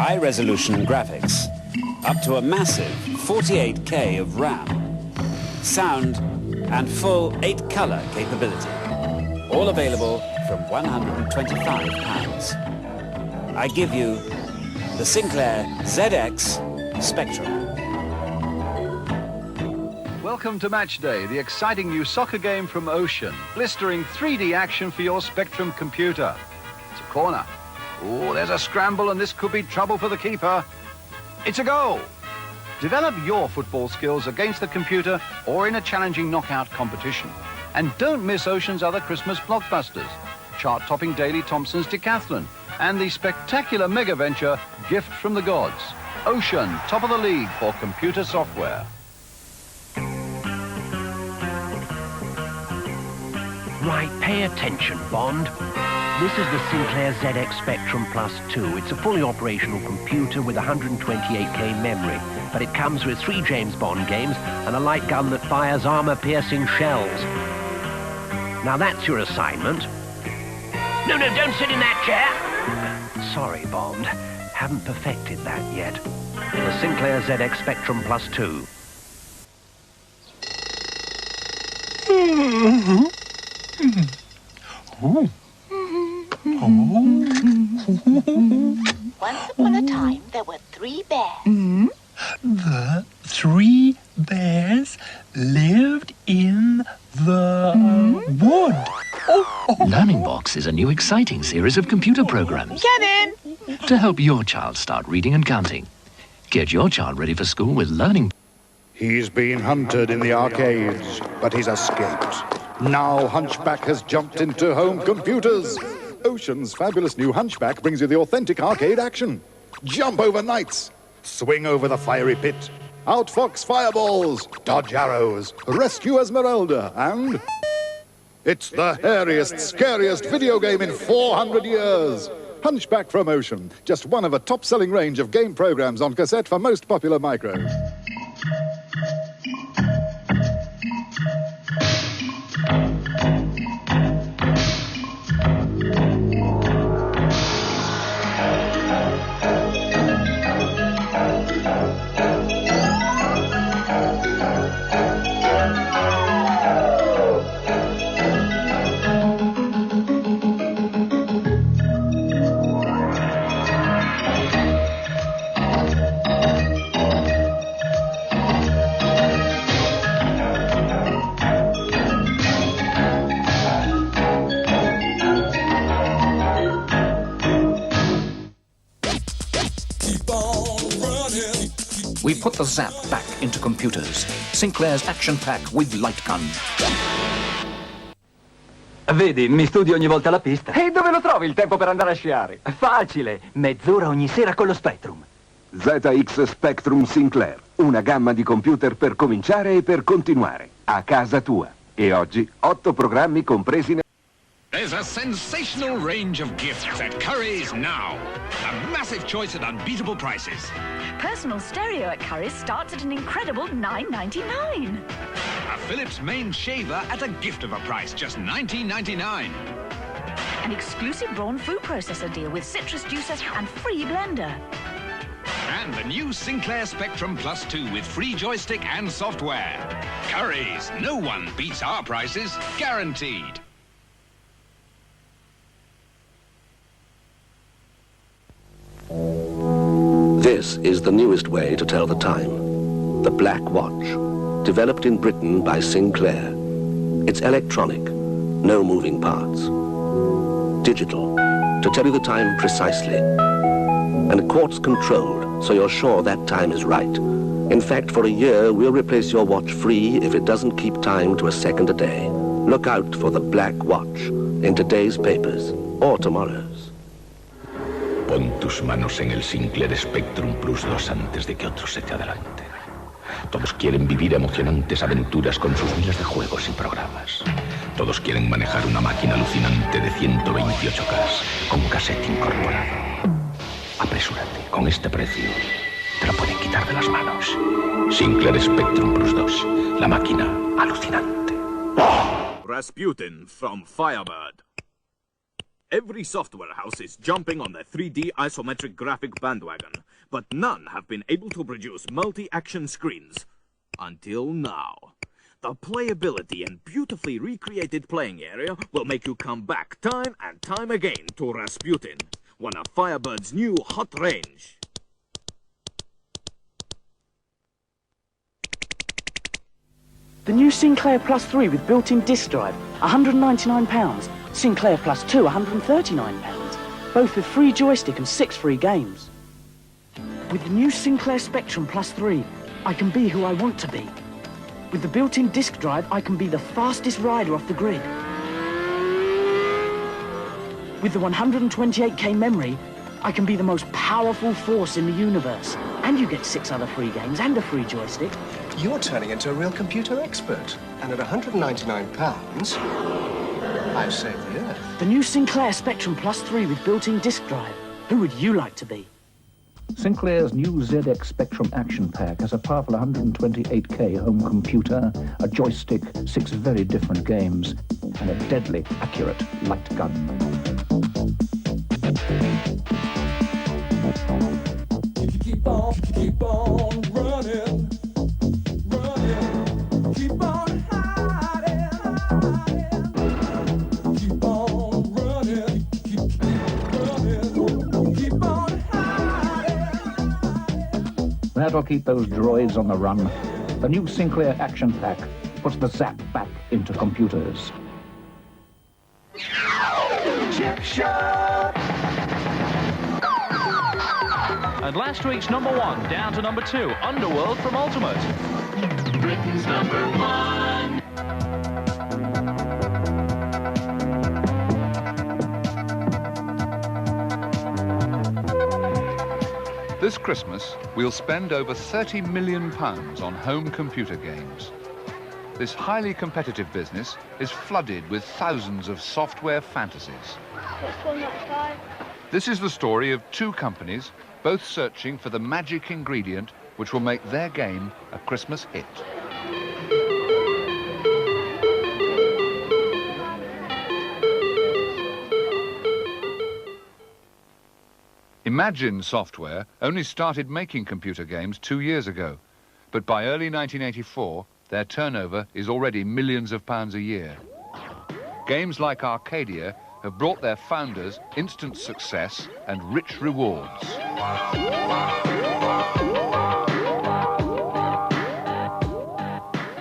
high-resolution graphics, up to a massive 48K of RAM, sound, and full 8-color capability. All available from £125. I give you the Sinclair ZX Spectrum. Welcome to Match Day, the exciting new soccer game from Ocean. Blistering 3D action for your Spectrum computer. It's a corner. Oh, there's a scramble and this could be trouble for the keeper. It's a goal. Develop your football skills against the computer or in a challenging knockout competition. And don't miss Ocean's other Christmas blockbusters. Chart-topping Daley Thompson's Decathlon and the spectacular mega venture Gift from the Gods. Ocean, top of the league for computer software. Right, pay attention, Bond. This is the Sinclair ZX Spectrum Plus 2. It's a fully operational computer with 128K memory, but it comes with 3 James Bond games and a light gun that fires armor-piercing shells. Now that's your assignment. No, don't sit in that chair. Sorry, Bond. Haven't perfected that yet. The Sinclair ZX Spectrum Plus 2. Once upon a time, there were 3 bears. The 3 bears lived in the wood. Learning Box is a new exciting series of computer programs. Kevin! To help your child start reading and counting. Get your child ready for school with Learning. He's been hunted in the arcades, but he's escaped. Now Hunchback has jumped into home computers. Ocean's fabulous new Hunchback brings you the authentic arcade action. Jump over knights, swing over the fiery pit, outfox fireballs, dodge arrows, rescue Esmeralda, and... it's the hairiest, scariest video game in 400 years. Hunchback from Ocean, just one of a top-selling range of game programs on cassette for most popular micros. We put the zap back into computers. Sinclair's action pack with light gun. Vedi, mi studio ogni volta la pista. E dove lo trovi il tempo per andare a sciare? Facile, mezz'ora ogni sera con lo Spectrum. ZX Spectrum Sinclair, una gamma di computer per cominciare e per continuare, a casa tua. E oggi 8 programmi compresi nel... There's a sensational range of gifts at Curry's now. A massive choice at unbeatable prices. Personal stereo at Curry's starts at an incredible $9.99. A Philips main shaver at a gift of a price, just $19.99. An exclusive Braun food processor deal with citrus juicer and free blender. And the new Sinclair Spectrum Plus 2 with free joystick and software. Curry's, no one beats our prices, guaranteed. This is the newest way to tell the time. The Black Watch, developed in Britain by Sinclair. It's electronic, no moving parts. Digital, to tell you the time precisely. And quartz controlled, so you're sure that time is right. In fact, for a year, we'll replace your watch free if it doesn't keep time to a second a day. Look out for the Black Watch in today's papers or tomorrow's. Pon tus manos en el Sinclair Spectrum Plus 2 antes de que otros se te adelanten. Todos quieren vivir emocionantes aventuras con sus miles de juegos y programas. Todos quieren manejar una máquina alucinante de 128K con cassette incorporado. Apresúrate, con este precio te la pueden quitar de las manos. Sinclair Spectrum Plus 2, la máquina alucinante. Rasputin from Firebird. Every software house is jumping on the 3D isometric graphic bandwagon, but none have been able to produce multi-action screens. Until now. The playability and beautifully recreated playing area will make you come back time and time again to Rasputin, one of Firebird's new hot range. The new Sinclair Plus 3 with built-in disc drive, £199. Sinclair Plus 2, £139. Both with free joystick and 6 free games. With the new Sinclair Spectrum Plus 3, I can be who I want to be. With the built-in disc drive, I can be the fastest rider off the grid. With the 128K memory, I can be the most powerful force in the universe. And you get 6 other free games and a free joystick. You're turning into a real computer expert. And at £199, I've saved the earth. The new Sinclair Spectrum Plus 3 with built-in disc drive. Who would you like to be? Sinclair's new ZX Spectrum Action Pack has a powerful 128K home computer, a joystick, 6 very different games, and a deadly accurate light gun. Keep on running, keep on hiding, keep on running, keep on That'll keep those droids on the run. The new Sinclair Action Pack puts the zap back into computers. Chip shop. And last week's #1 down to #2, Underworld from Ultimate. Britain's #1. This Christmas, we'll spend over £30 million on home computer games. This highly competitive business is flooded with thousands of software fantasies. This is the story of 2 companies, both searching for the magic ingredient which will make their game a Christmas hit. Imagine Software only started making computer games 2 years ago, but by early 1984, their turnover is already millions of pounds a year. Games like Arcadia have brought their founders instant success and rich rewards.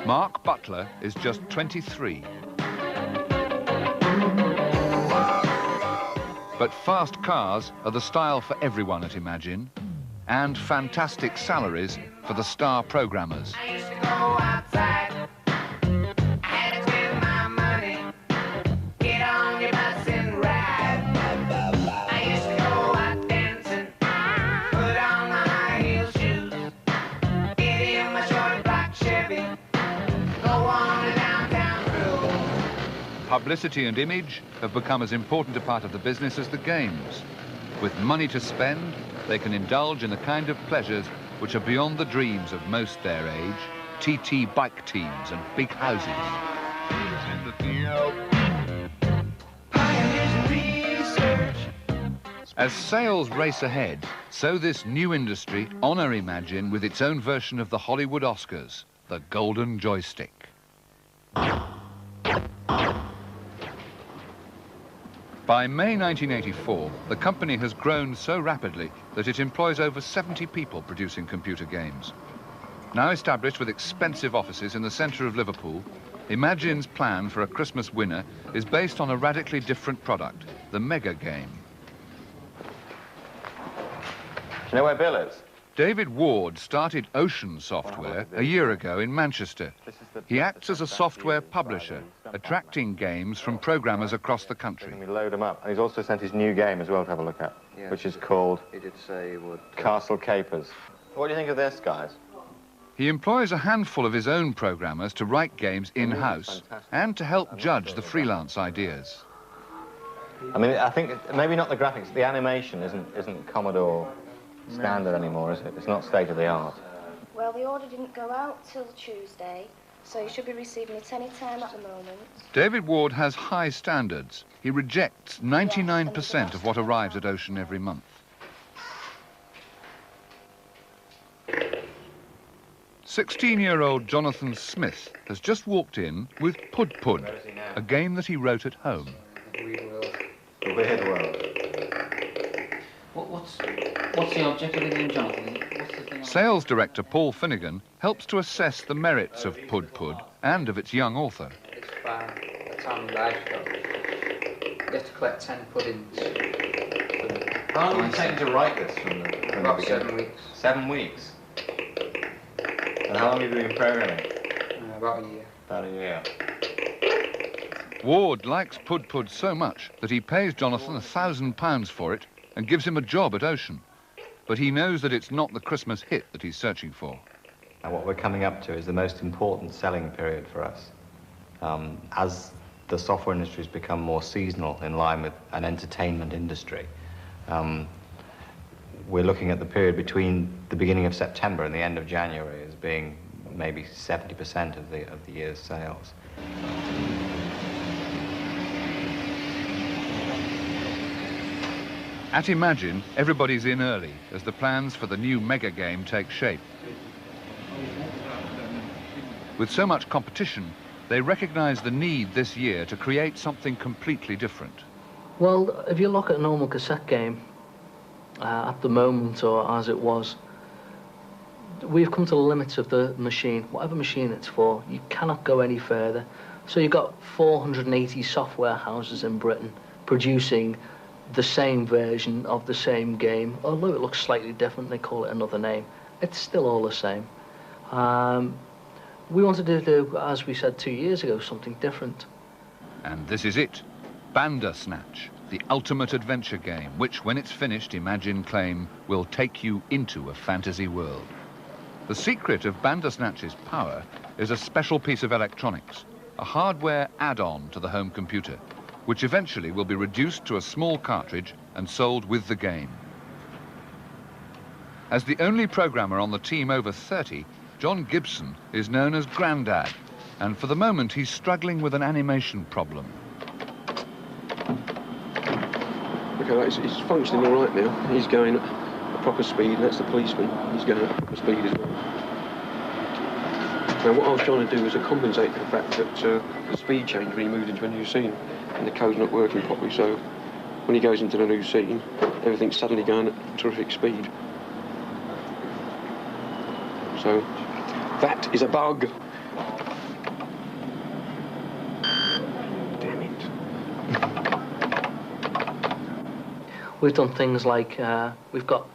Mark Butler is just 23. But fast cars are the style for everyone at Imagine, and fantastic salaries for the star programmers. I used to go outside, I had to spend my money, get on your bus and ride. I used to go out dancing, put on my high heel shoes, get in my short black Chevy, go on the downtown cruise. Publicity and image have become as important a part of the business as the games. With money to spend, they can indulge in the kind of pleasures which are beyond the dreams of most their age, TT bike teams and big houses. As sales race ahead, so this new industry honor Imagine with its own version of the Hollywood Oscars, the Golden Joystick. By May 1984, the company has grown so rapidly that it employs over 70 people producing computer games. Now established with expensive offices in the centre of Liverpool, Imagine's plan for a Christmas winner is based on a radically different product, the Mega Game. Do you know where Bill is? David Ward started Ocean Software a year ago in Manchester. He acts as a software publisher, attracting games from programmers across the country. We load them up. And he's also sent his new game as well to have a look at, which is called Castle Capers. What do you think of this, guys? He employs a handful of his own programmers to write games in-house and to help judge the freelance ideas. I mean, I think maybe not the graphics. The animation isn't Commodore standard anymore, is it? It's not state-of-the-art. Well, the order didn't go out till Tuesday, so you should be receiving it any time at the moment. David Ward has high standards. He rejects 99% of what arrives at Ocean every month. 16-year-old Jonathan Smith has just walked in with Pud Pud, a game that he wrote at home. We'll be here to work. What's the object of the game, Jonathan? What's the thing? Sales director Paul Finnegan helps to assess the merits of Pud Pud and of its young author. It's a family livestock. You have to collect 10 puddings. How long did it take to write this from the About beginning? 7 weeks. 7 weeks? And how long have you been programming? About a year. About a year. Ward likes Pud Pud so much that he pays Jonathan £1,000 for it and gives him a job at Ocean. But he knows that it's not the Christmas hit that he's searching for. And what we're coming up to is the most important selling period for us. As the software industry has become more seasonal in line with an entertainment industry, we're looking at the period between the beginning of September and the end of January as being maybe 70% of the year's sales. At Imagine, everybody's in early as the plans for the new mega game take shape. With so much competition, they recognise the need this year to create something completely different. Well, if you look at a normal cassette game, at the moment, or as it was, we've come to the limits of the machine. Whatever machine it's for, you cannot go any further. So you've got 480 software houses in Britain producing the same version of the same game. Although it looks slightly different, they call it another name. It's still all the same. We wanted to do, as we said 2 years ago, something different. And this is it, Bandersnatch, the ultimate adventure game, which, when it's finished, Imagine claim, will take you into a fantasy world. The secret of Bandersnatch's power is a special piece of electronics, a hardware add-on to the home computer, which eventually will be reduced to a small cartridge and sold with the game. As the only programmer on the team over 30, John Gibson is known as Grandad, and for the moment he's struggling with an animation problem. Okay, it's functioning all right now. He's going at a proper speed, and that's the policeman. He's going at proper speed as well. Now, what I was trying to do was to compensate for the fact that the speed changed when he moved into a new scene, and the code's not working properly, so when he goes into the new scene, everything's suddenly going at terrific speed. So, that is a bug. Damn it. We've done things like, we've got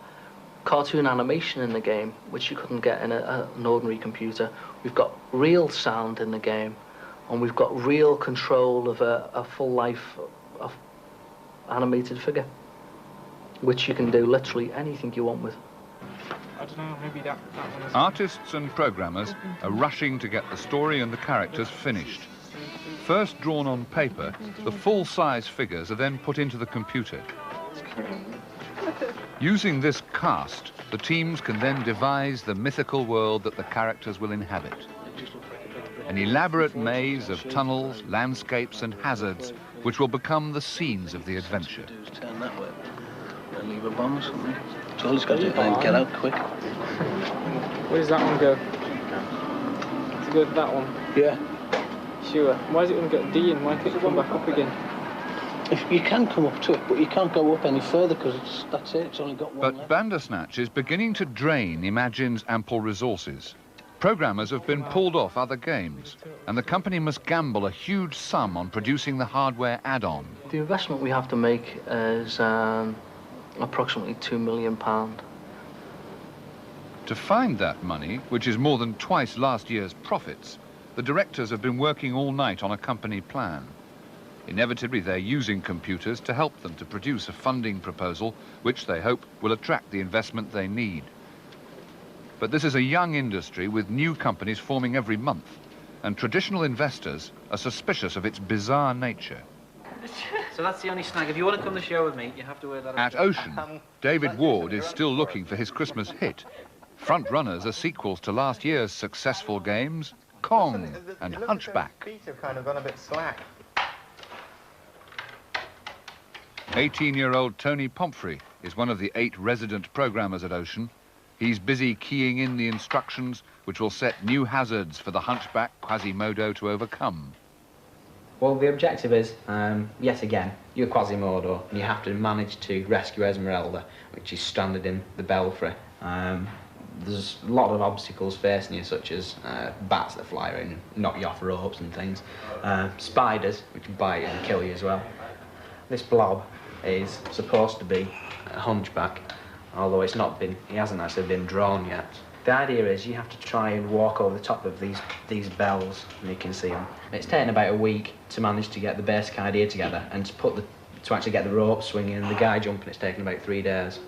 cartoon animation in the game, which you couldn't get in an ordinary computer. We've got real sound in the game, and we've got real control of a full-life of animated figure, which you can do literally anything you want with. I don't know, maybe that one is... Artists and programmers are rushing to get the story and the characters finished. First drawn on paper, the full-size figures are then put into the computer. Using this cast, the teams can then devise the mythical world that the characters will inhabit. An elaborate maze of tunnels, landscapes and hazards which will become the scenes of the adventure. Turn that way. And leave a bomb or something. That's all he's got to do, and get out quick. Where does that one go? To go to that one? Yeah. Sure. Why is it going to get D in? Why can't you come back up again? If you can come up to it, but you can't go up any further because that's it. It's only got one But left. Bandersnatch is beginning to drain Imagine's ample resources. Programmers have been pulled off other games, and the company must gamble a huge sum on producing the hardware add-on. The investment we have to make is approximately £2 million. To find that money, which is more than twice last year's profits, the directors have been working all night on a company plan. Inevitably, they're using computers to help them to produce a funding proposal which they hope will attract the investment they need. But this is a young industry with new companies forming every month, and traditional investors are suspicious of its bizarre nature. So that's the only snag. If you want to come to the show with me, you have to wear that... At Ocean, David Ward is still looking for his Christmas hit. Front runners are sequels to last year's successful games, Kong and Hunchback. Feet have kind of gone a bit slack. 18-year-old Tony Pomfrey is one of the 8 resident programmers at Ocean. He's busy keying in the instructions which will set new hazards for the hunchback Quasimodo to overcome. Well, the objective is, yet again, you're Quasimodo, and you have to manage to rescue Esmeralda, which is stranded in the belfry. There's a lot of obstacles facing you, such as bats that fly around and knock you off ropes and things. Spiders, which can bite you and kill you as well. This blob is supposed to be a hunchback, although he hasn't actually been drawn yet. The idea is you have to try and walk over the top of these bells, and you can see them. It's taken about a week to manage to get the basic idea together and to actually get the rope swinging and the guy jumping. It's taken about 3 days.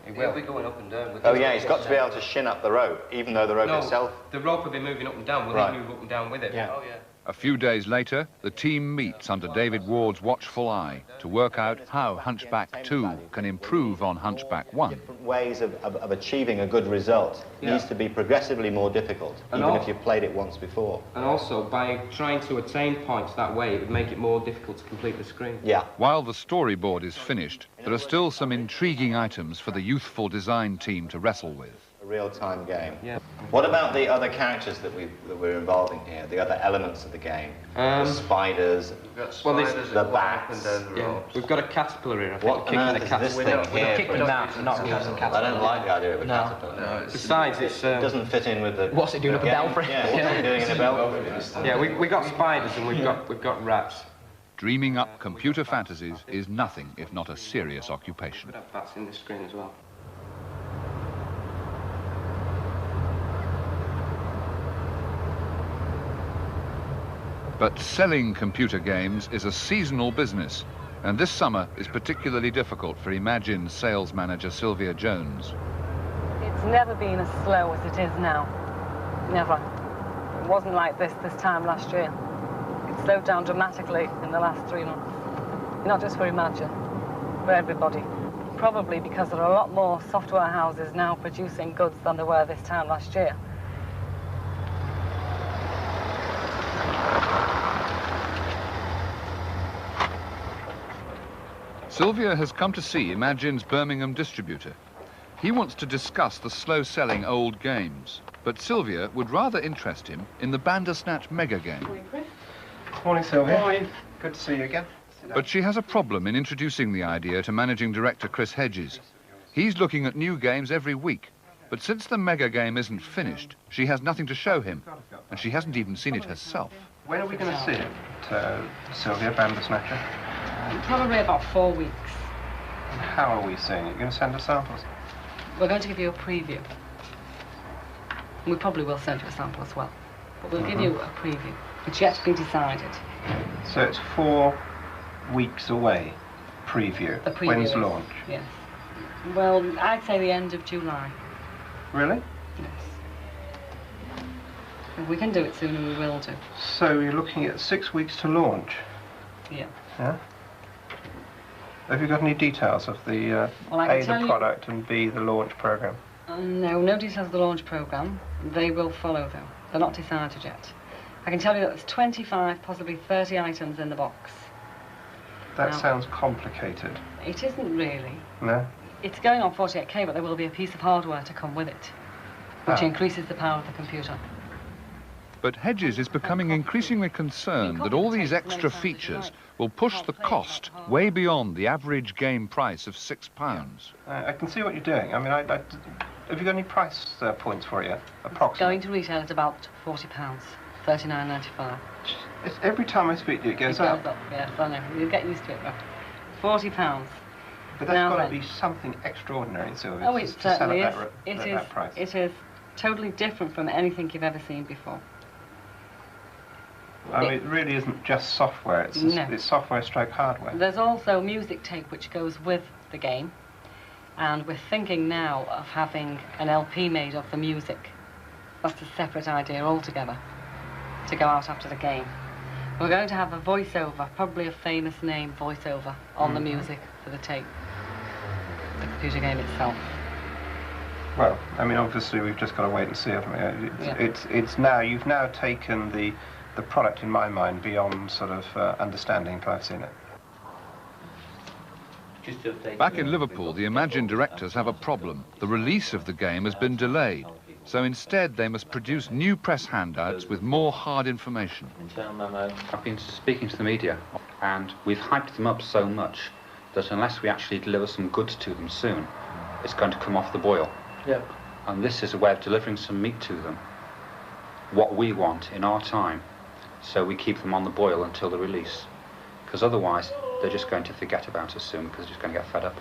He'll be going up and down. Oh yeah, he's got to be able to shin up the rope, even though the rope itself... the rope will be moving up and down. Will he move up and down with it? Yeah. Oh yeah. A few days later, the team meets under David Ward's watchful eye to work out how Hunchback 2 can improve on Hunchback 1. Different ways of achieving a good result needs to be progressively more difficult, even if you've played it once before. And also, by trying to attain points that way, it would make it more difficult to complete the screen. Yeah. While the storyboard is finished, there are still some intriguing items for the youthful design team to wrestle with. A real-time game. Yeah. What about the other characters that we're involving here? The other elements of the game? The spiders, the bats. We've got a caterpillar here. What on earth is this thing here? I don't like the idea of a caterpillar. No, besides, it doesn't fit in with the... What's it doing up a belfry? Yeah, what's it doing in a belfry? Yeah, we got spiders and we've got rats. Dreaming up computer fantasies is nothing if not a serious occupation. We've got bats in this screen as well. But selling computer games is a seasonal business, and this summer is particularly difficult for Imagine's sales manager Sylvia Jones. It's never been as slow as it is now. Never. It wasn't like this time last year. It slowed down dramatically in the last 3 months. Not just for Imagine, for everybody. Probably because there are a lot more software houses now producing goods than there were this time last year. Sylvia has come to see Imagine's Birmingham distributor. He wants to discuss the slow-selling old games, but Sylvia would rather interest him in the Bandersnatch mega game. Morning, Sylvia. Morning. Good to see you again. But she has a problem in introducing the idea to managing director Chris Hedges. He's looking at new games every week, but since the mega game isn't finished, she has nothing to show him, and she hasn't even seen it herself. When are we going to see it, Sylvia, Bandersnatcher? Probably about 4 weeks. And how are we seeing it? You're going to send us samples? We're going to give you a preview. We probably will send you a sample as well. But we'll give you a preview. It's yet to be decided. So it's 4 weeks away, preview. The preview. When's launch? Yes. Well, I'd say the end of July. Really? Yes. If we can do it sooner, we will do. So you're looking at 6 weeks to launch? Yeah. Yeah? Have you got any details of the A, the product, and B, the launch program? No, no details of the launch program. They will follow, though. They're not decided yet. I can tell you that there's 25, possibly 30 items in the box. That sounds complicated. It isn't really. No? It's going on 48K, but there will be a piece of hardware to come with it, which increases the power of the computer. But Hedges is becoming increasingly concerned that all these extra features will push the cost way beyond the average game price of £6. I can see what you're doing. I mean, have you got any price points for you, approximately? It's going to retail at about £40, $39.95. Every time I speak to you, it goes up. Yes, I know. You'll get used to it, though. £40. But that's got to be something extraordinary, Sylvia, oh, it to sell certainly at is. that price. It is totally different from anything you've ever seen before. I mean, it really isn't just software, it's software stroke hardware. There's also music tape which goes with the game, and we're thinking now of having an LP made of the music. That's a separate idea altogether, to go out after the game. We're going to have a voiceover, probably a famous name voiceover, on the music for the tape, the computer game itself. Well, I mean, obviously we've just got to wait and see, haven't we? It's now, you've now taken the product, in my mind, beyond sort of understanding until I've seen it. Back in Liverpool, the Imagine directors have a problem. The release of the game has been delayed, so instead they must produce new press handouts with more hard information. I've been speaking to the media, and we've hyped them up so much that unless we actually deliver some goods to them soon, it's going to come off the boil. Yeah. And this is a way of delivering some meat to them, what we want in our time, so we keep them on the boil until the release. Because otherwise, they're just going to forget about us soon, because they're just going to get fed up.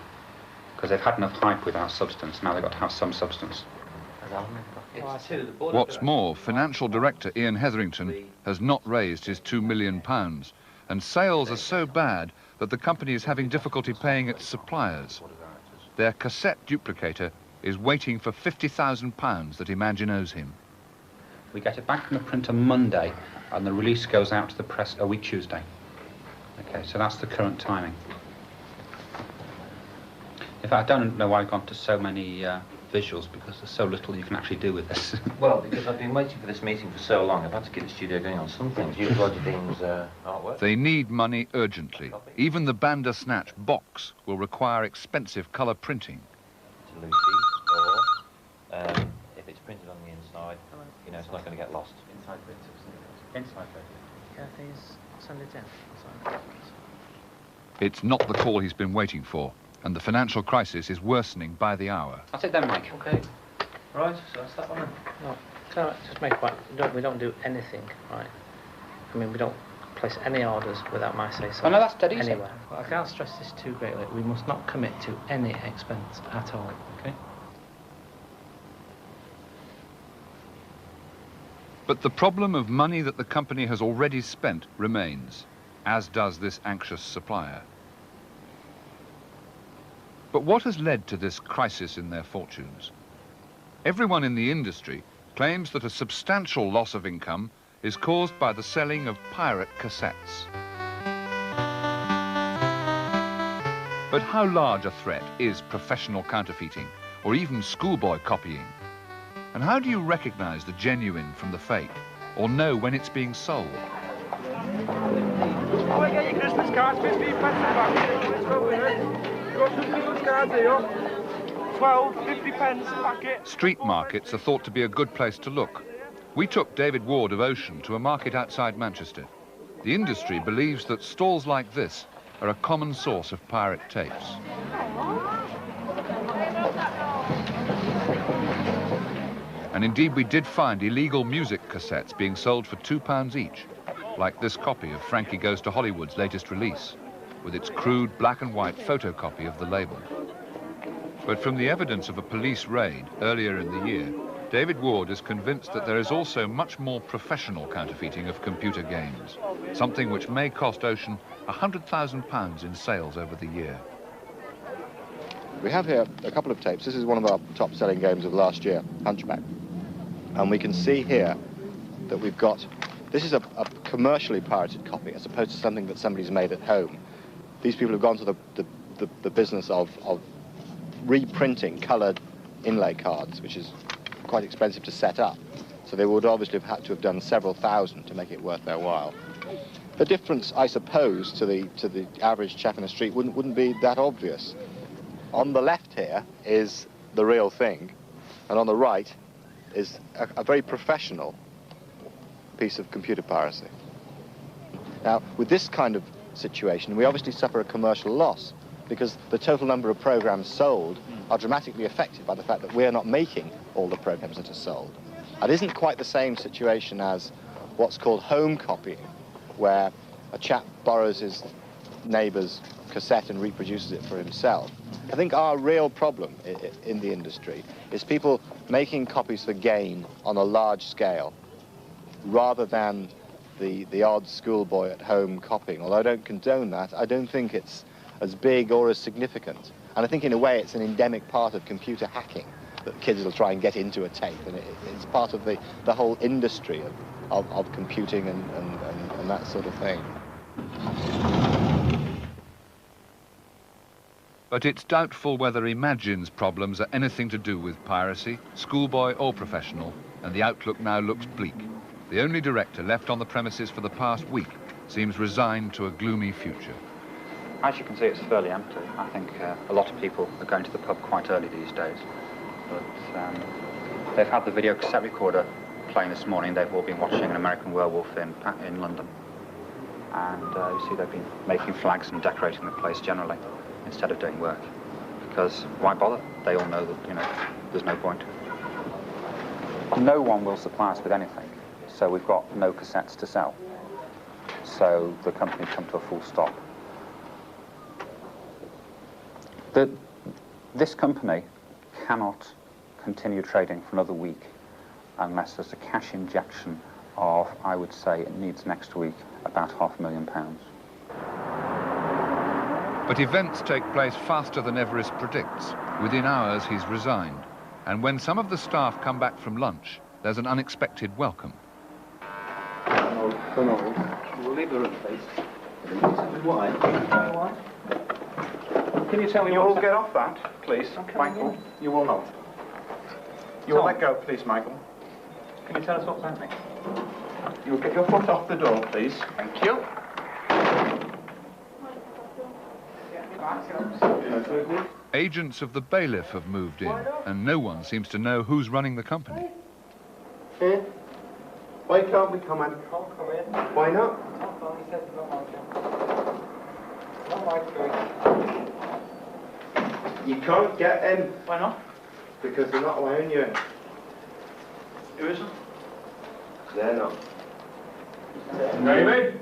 Because they've had enough hype without substance, now they've got to have some substance. What's more, financial director Ian Hetherington has not raised his £2 million, and sales are so bad that the company is having difficulty paying its suppliers. Their cassette duplicator is waiting for £50,000 that Imagine owes him. We get it back from the printer Monday, and the release goes out to the press a week Tuesday. Okay, so that's the current timing. In fact, I don't know why I've gone to so many visuals, because there's so little you can actually do with this. Well, because I've been waiting for this meeting for so long, I've had to keep the studio going on some things. You've got Dean's artwork. They need money urgently. Even the Bandersnatch box will require expensive colour printing. To Lucy, or if it's printed on the inside, you know, it's not going to get lost. Inside bit. Inside bit. Yeah, please send it in. It's not the call he's been waiting for, and the financial crisis is worsening by the hour. That's it then, Mike. Okay. Right, so that's that one then. No, can I just make a point? We don't do anything, right? I mean, we don't place any orders without my say-so. Oh, no, that's dead easy. Anywhere. Well, I can't stress this too greatly. We must not commit to any expense at all. Okay? But the problem of money that the company has already spent remains, as does this anxious supplier. But what has led to this crisis in their fortunes? Everyone in the industry claims that a substantial loss of income is caused by the selling of pirate cassettes. But how large a threat is professional counterfeiting, or even schoolboy copying? And how do you recognize the genuine from the fake, or know when it's being sold? Oh, I get your Christmas cards, 50 pence a packet. Let's go with it. You've got some Christmas cards here. 12, 50 pence a packet. Street markets are thought to be a good place to look. We took David Ward of Ocean to a market outside Manchester. The industry believes that stalls like this are a common source of pirate tapes. And indeed we did find illegal music cassettes being sold for £2 each, like this copy of Frankie Goes to Hollywood's latest release, with its crude black and white photocopy of the label. But from the evidence of a police raid earlier in the year, David Ward is convinced that there is also much more professional counterfeiting of computer games, something which may cost Ocean £100,000 in sales over the year. We have here a couple of tapes. This is one of our top-selling games of last year, Hunchback. And we can see here that we've got, this is a commercially pirated copy as opposed to something that somebody's made at home. These people have gone to the business of reprinting coloured inlay cards, which is quite expensive to set up. So they would obviously have had to have done several thousand to make it worth their while. The difference, I suppose, to the average chap in the street wouldn't be that obvious. On the left here is the real thing, and on the right is a very professional piece of computer piracy. Now, with this kind of situation, we obviously suffer a commercial loss because the total number of programs sold are dramatically affected by the fact that we're not making all the programs that are sold. It isn't quite the same situation as what's called home copying, where a chap borrows his neighbour's cassette and reproduces it for himself. I think our real problem in the industry is people making copies for gain on a large scale rather than the odd schoolboy at home copying. Although I don't condone that, I don't think it's as big or as significant. And I think in a way it's an endemic part of computer hacking that kids will try and get into a tape, and it's part of the whole industry of computing and that sort of thing. But it's doubtful whether Imagine's problems are anything to do with piracy, schoolboy or professional, and the outlook now looks bleak. The only director left on the premises for the past week seems resigned to a gloomy future. As you can see, it's fairly empty. I think a lot of people are going to the pub quite early these days. But they've had the video cassette recorder playing this morning. They've all been watching an American Werewolf in London. And you see they've been making flags and decorating the place generally instead of doing work. Because why bother? They all know that, you know, there's no point. No one will supply us with anything, so we've got no cassettes to sell. So the company's come to a full stop. This company cannot continue trading for another week unless there's a cash injection of, I would say, it needs next week about £500,000. But events take place faster than Everest predicts. Within hours, he's resigned. And when some of the staff come back from lunch, there's an unexpected welcome. We'll leave the room, please. Why? Can you tell me? You all get off that, please, Michael. You will not. You will let go, please, Michael. Can you tell us what's happening? You'll get your foot off the door, please. Thank you. Agents of the bailiff have moved in, and no one seems to know who's running the company. Eh? Why can't we come in? Why not? You can't get in. Why not? Because they're not allowing you in. Who isn't? They're not. David?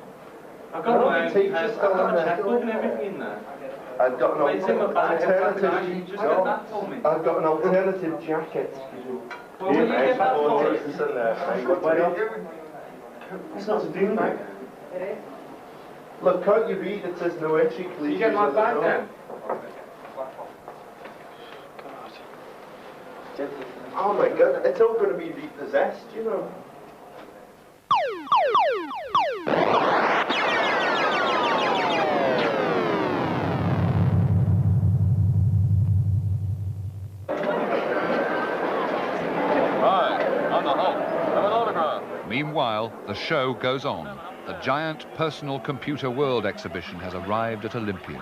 I've got my teacher's still in there. checkbook and everything in there. I've got an alternative. You just get that for me. I've got an alternative jacket. Well, will you get that for us? Why not? It's not a bean bag. Look, can't you read? It says no entry, please. You get my bag then? Oh my God, it's all going to be repossessed, you know. Meanwhile, the show goes on. The giant personal computer world exhibition has arrived at Olympia.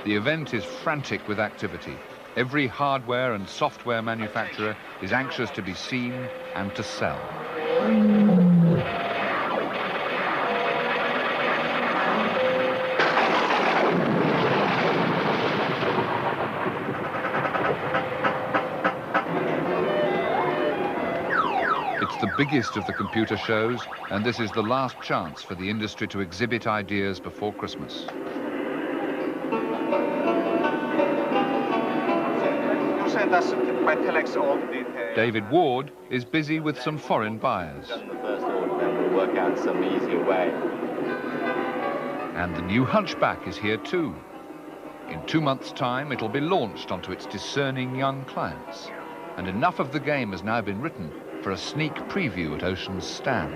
The event is frantic with activity. Every hardware and software manufacturer is anxious to be seen and to sell. It's the biggest of the computer shows, and this is the last chance for the industry to exhibit ideas before Christmas. David Ward is busy with some foreign buyers. Just the first order, then we'll work out some easier way. And the new Hunchback is here too. In 2 months' time, it'll be launched onto its discerning young clients. And enough of the game has now been written for a sneak preview at Ocean's stand.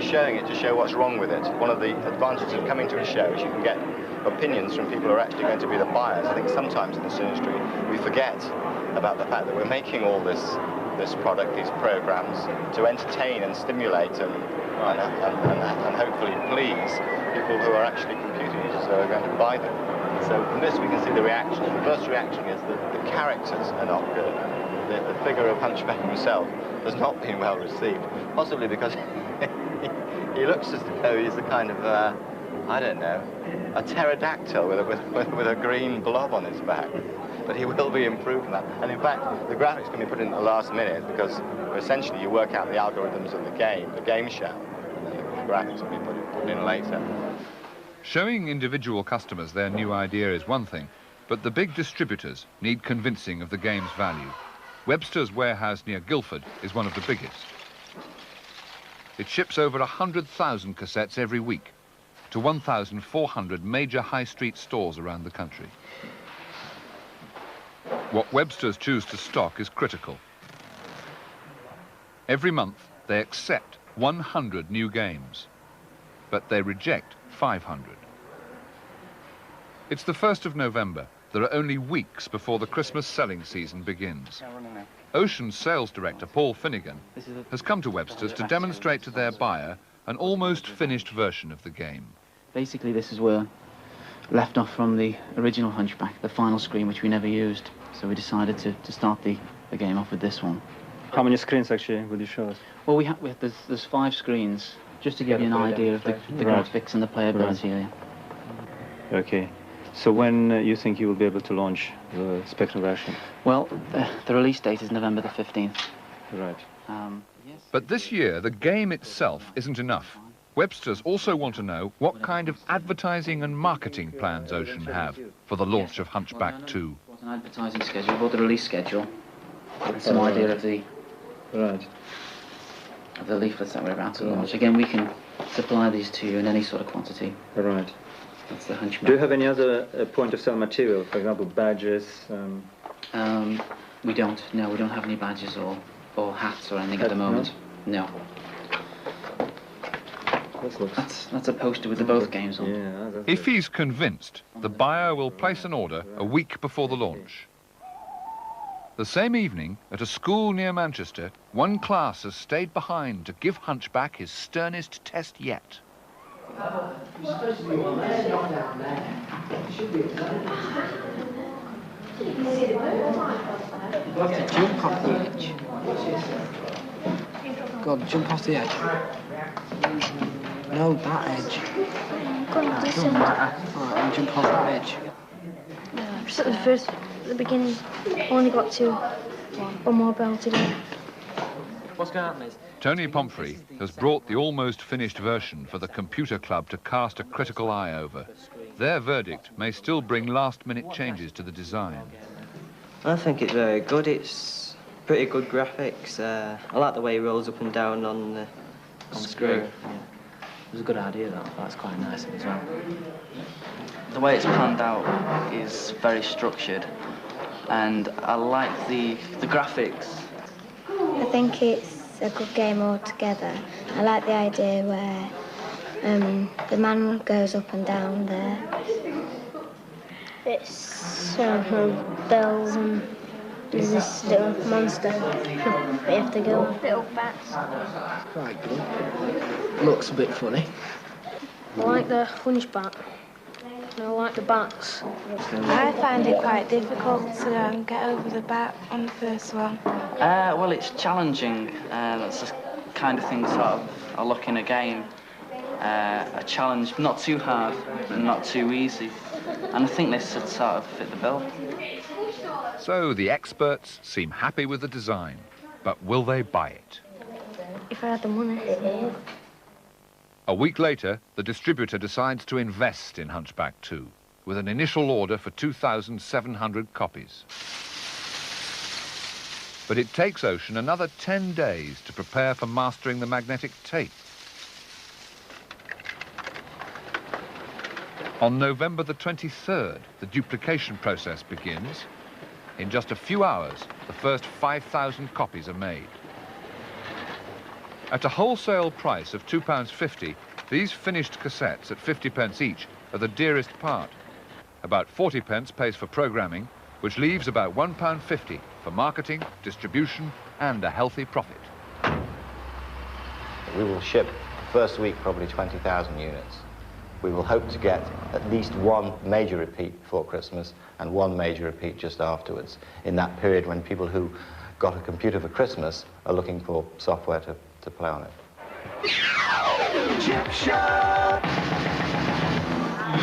Showing it to show what's wrong with it. One of the advantages of coming to a show is you can get opinions from people who are actually going to be the buyers. I think sometimes in this industry we forget about the fact that we're making all this product, these programs, to entertain and stimulate and hopefully please people who are actually computer users who are going to buy them. So from this we can see the reaction. The first reaction is that the characters are not good. The figure of Hunchback himself has not been well received, possibly because he looks as though he's a kind of, I don't know, a pterodactyl with a green blob on his back. But he will be improved from that. And in fact, the graphics can be put in at the last minute because essentially you work out the algorithms of the game show, and then the graphics will be put in later. Showing individual customers their new idea is one thing, but the big distributors need convincing of the game's value. Webster's warehouse near Guildford is one of the biggest. It ships over 100,000 cassettes every week. to 1,400 major high street stores around the country. What Websters choose to stock is critical. Every month, they accept 100 new games, but they reject 500. It's the 1st of November. There are only weeks before the Christmas selling season begins. Ocean's sales director, Paul Finnegan, has come to Websters to demonstrate to their buyer an almost finished version of the game. Basically, this is where left off from the original Hunchback, the final screen, which we never used. So we decided to start the game off with this one. How many screens actually will you show us? Well, there's 5 screens, just to give you an idea of the graphics and the playability here. Okay. So when you think you will be able to launch the Spectrum version? Well, the release date is November the 15th. Right. But this year, the game itself isn't enough. Websters also want to know what kind of advertising and marketing plans Ocean have for the launch of Hunchback 2. An advertising schedule, or the release schedule, and some idea of the leaflets that we're about to launch. Again, we can supply these to you in any sort of quantity. Right. That's the Hunchback. Do you have any other point of sale material, for example, badges? We don't. No, we don't have any badges or hats or anything at the moment. No. That's a poster with the both games on. Yeah, if he's convinced, the buyer will place an order a week before the launch. The same evening, at a school near Manchester, one class has stayed behind to give Hunchback his sternest test yet. Jump off the edge. God, jump off the edge. No, that edge. It doesn't matter. Alright, jump off that edge. Just at the beginning, only got to one more bell to go. What's going to happen is... Tony Pomfrey has brought the almost finished version for the computer club to cast a critical eye over. Their verdict may still bring last-minute changes to the design. I think it's very good. It's pretty good graphics. I like the way it rolls up and down on the screen. Yeah. It was a good idea, that's quite nice as well. The way it's planned out is very structured, and I like the graphics. I think it's a good game altogether. I like the idea where the man goes up and down there. It's bells and there's this little monster. We have to go little bats. Quite good. Looks a bit funny. I like the Hunchback. I like the bats. I find it quite difficult to get over the bat on the first one. Well, it's challenging. That's the kind of thing sort of I look in a game. A challenge, not too hard and not too easy. And I think this would sort of fit the bill. So the experts seem happy with the design, but will they buy it? If I had the money. A week later, the distributor decides to invest in Hunchback 2 with an initial order for 2,700 copies. But it takes Ocean another 10 days to prepare for mastering the magnetic tape. On November the 23rd, the duplication process begins. In just a few hours, the first 5,000 copies are made. At a wholesale price of £2.50, these finished cassettes at 50p each are the dearest part. About 40p pays for programming, which leaves about £1.50 for marketing, distribution, and a healthy profit. We will ship first week probably 20,000 units. We will hope to get at least one major repeat before Christmas and one major repeat just afterwards, in that period when people who got a computer for Christmas are looking for software to play on it. Chip Shop!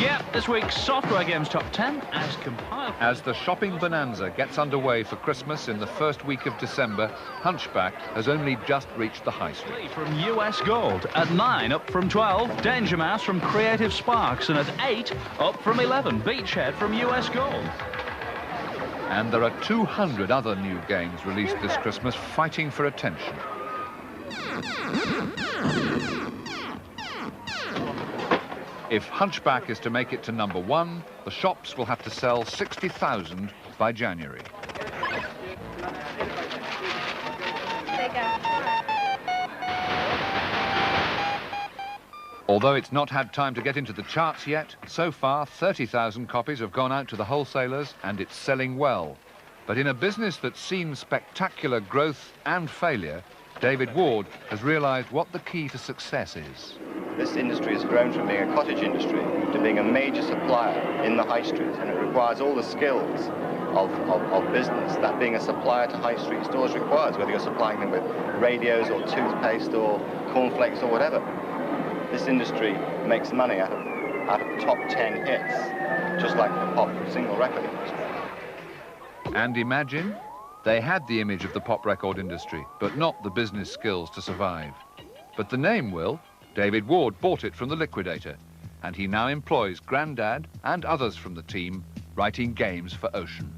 Yep, this week's Software Games Top 10 as compiled. As the shopping bonanza gets underway for Christmas in the first week of December, Hunchback has only just reached the high street. From US Gold, at 9 up from 12, Danger Mouse from Creative Sparks, and at 8 up from 11, Beachhead from US Gold. And there are 200 other new games released this Christmas fighting for attention. If Hunchback is to make it to #1, the shops will have to sell 60,000 by January. Although it's not had time to get into the charts yet, so far 30,000 copies have gone out to the wholesalers and it's selling well. But in a business that's seen spectacular growth and failure, David Ward has realised what the key to success is. This industry has grown from being a cottage industry to being a major supplier in the high street, and it requires all the skills of business that being a supplier to high street stores requires, whether you're supplying them with radios or toothpaste or cornflakes or whatever. This industry makes money out of the top 10 hits, just like the pop single record industry. And imagine, they had the image of the pop record industry, but not the business skills to survive. But the name will. David Ward bought it from the liquidator, and he now employs Grandad and others from the team writing games for Ocean.